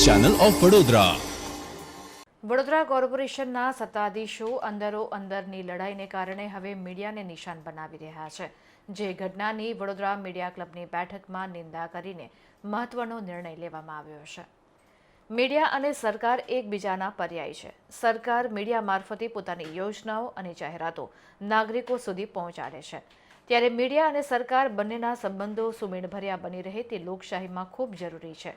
Channel of Vadodara. Vadodara કોર્પોરેશનના સત્તાધીશો અંદરોઅંદરની લડાઈને કારણે હવે મીડિયાને નિશાન બનાવી રહ્યા છે. જે ઘટનાની વડોદરા મીડિયા ક્લબની બેઠકમાં નિંદા કરીને મહત્વનો નિર્ણય લેવામાં આવ્યો છે. મીડિયા અને સરકાર એકબીજાના પર્યાય છે. સરકાર મીડિયા મારફતે પોતાની યોજનાઓ અને જાહેરાતો નાગરિકો સુધી પહોંચાડે છે, ત્યારે મીડિયા અને સરકાર બંનેના સંબંધો સુમેળભર્યા બની રહે તે લોકશાહીમાં ખૂબ જરૂરી છે.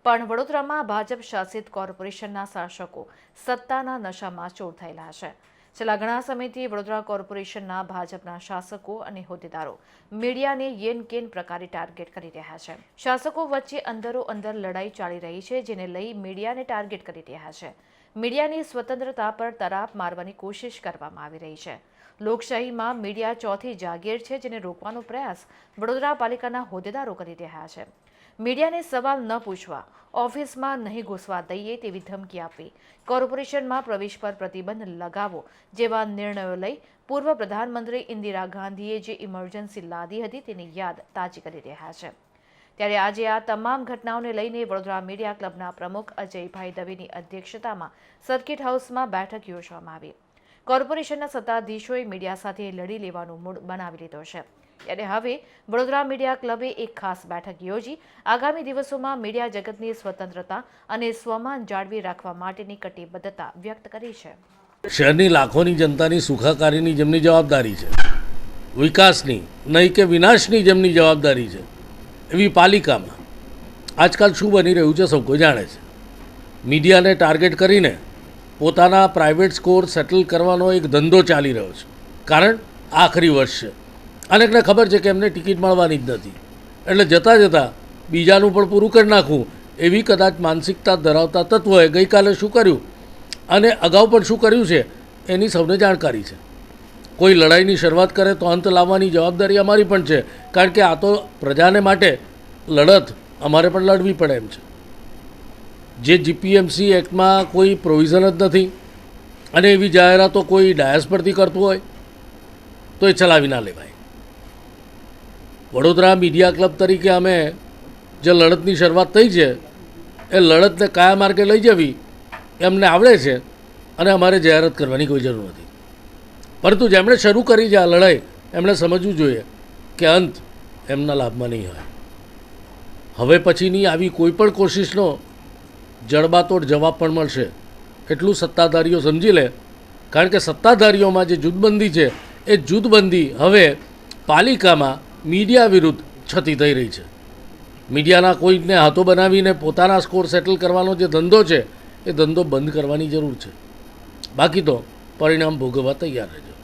પણ વડોદરામાં ભાજપ શાસિત કોર્પોરેશનના શાસકો સત્તાના નશામાં ચોર થયેલા છે. છેલ્લા ઘણા સમયથી વડોદરા કોર્પોરેશનના ભાજપના શાસકો અને હોદ્દેદારો મીડિયાને યેન-કેન પ્રકારે ટાર્ગેટ કરી રહ્યા છે. શાસકો વચ્ચે અંદરોઅંદર લડાઈ ચાલી રહી છે, જેને લઈ મીડિયાને ટાર્ગેટ કરી રહ્યા છે. મીડિયાની સ્વતંત્રતા પર તરાપ મારવાની કોશિશ કરવામાં આવી રહી છે. લોકશાહીમાં મીડિયા ચોથી જાગીર છે, જેને રોકવાનો પ્રયાસ વડોદરા પાલિકાના હોદ્દેદારો કરી રહ્યા છે. મીડિયાને સવાલ ન પૂછવા, ઓફિસમાં નહીં ઘૂસવા દઈએ તેવી ધમકી આપી, કોર્પોરેશનમાં પ્રવેશ પર પ્રતિબંધ લગાવો જેવા નિર્ણયો લઈ પૂર્વ પ્રધાનમંત્રી ઇન્દિરા ગાંધીએ જે ઇમરજન્સી લાદી હતી તેની યાદ તાજી કરી રહ્યા છે. ત્યારે આજે આ તમામ ઘટનાઓને લઈને વડોદરા મીડિયા ક્લબના પ્રમુખ અજયભાઈ દવેની અધ્યક્ષતામાં સર્કિટ હાઉસમાં બેઠક યોજવામાં આવી. કોર્પોરેશનના સત્તાધીશોએ મીડિયા સાથે લડી લેવાનો મૂડ બનાવી લીધો છે. ત્યારે હવે વડોદરા મીડિયા ક્લબે એક ખાસ બેઠક યોજી આગામી દિવસોમાં મીડિયા જગતની સ્વતંત્રતા અને સ્વમાન જાળવી રાખવા માટેની કટિબદ્ધતા વ્યક્ત કરી છે. શહેરની લાખોની જનતાની સુખાકારીની જેમની જવાબદારી છે, વિકાસની નહીં કે વિનાશની જેમની જવાબદારી છે, એવી પાલિકામાં આજકાલ શું બની રહ્યું છે સૌ કોઈ જાણે છે. મીડિયાને ટાર્ગેટ કરીને પોતાના પ્રાઇવેટ સ્કોર સેટલ કરવાનો એક ધંધો ચાલી રહ્યો છે. કારણ આખરી વર્ષ છે, અનેકને ખબર છે કે એમને ટિકિટ મળવાની જ નથી, એટલે જતાં જતાં બીજાનું પણ પૂરું કરી નાખવું એવી કદાચ માનસિકતા ધરાવતા તત્વોએ ગઈકાલે શું કર્યું અને અગાઉ પણ શું કર્યું છે એની સૌને જાણકારી છે. કોઈ લડાઈની શરૂઆત કરે તો અંત લાવવાની જવાબદારી અમારી પણ છે, કારણ કે આ તો પ્રજાને માટે લડત અમારે પણ લડવી પડે એમ છે. જે જીપીએમસી એક્ટમાં કોઈ પ્રોવિઝન જ નથી અને એવી જાહેરાતો કોઈ ડાયસ પરથી કરતું હોય તો એ ચલાવી ના લેવાય. વડોદરા મીડિયા ક્લબ તરીકે અમે જે લડતની શરૂઆત થઈ છે એ લડતને કયા માર્ગે લઈ જવી એમને આવડે છે અને અમારે જાહેરાત કરવાની કોઈ જરૂર નથી. પરંતુ જેમણે શરૂ કરી છે આ લડાઈ એમણે સમજવું જોઈએ કે અંત એમના લાભમાં નહીં હોય. હવે પછીની આવી કોઈ પણ કોશિશનો જડબાતોડ જવાબ પણ મળશે એટલું સત્તાધારીઓ સમજી લે, કારણ કે સત્તાધારીઓમાં જે જૂથબંધી છે એ જૂથબંધી હવે પાલિકામાં મીડિયા વિરુદ્ધ છતી થઈ રહી છે. મીડિયાના કોઈને હાથો બનાવીને પોતાના સ્કોર સેટલ કરવાનો જે ધંધો છે એ ધંધો બંધ કરવાની જરૂર છે. બાકી તો પરિણામ ભોગવવા તૈયાર રહેજો.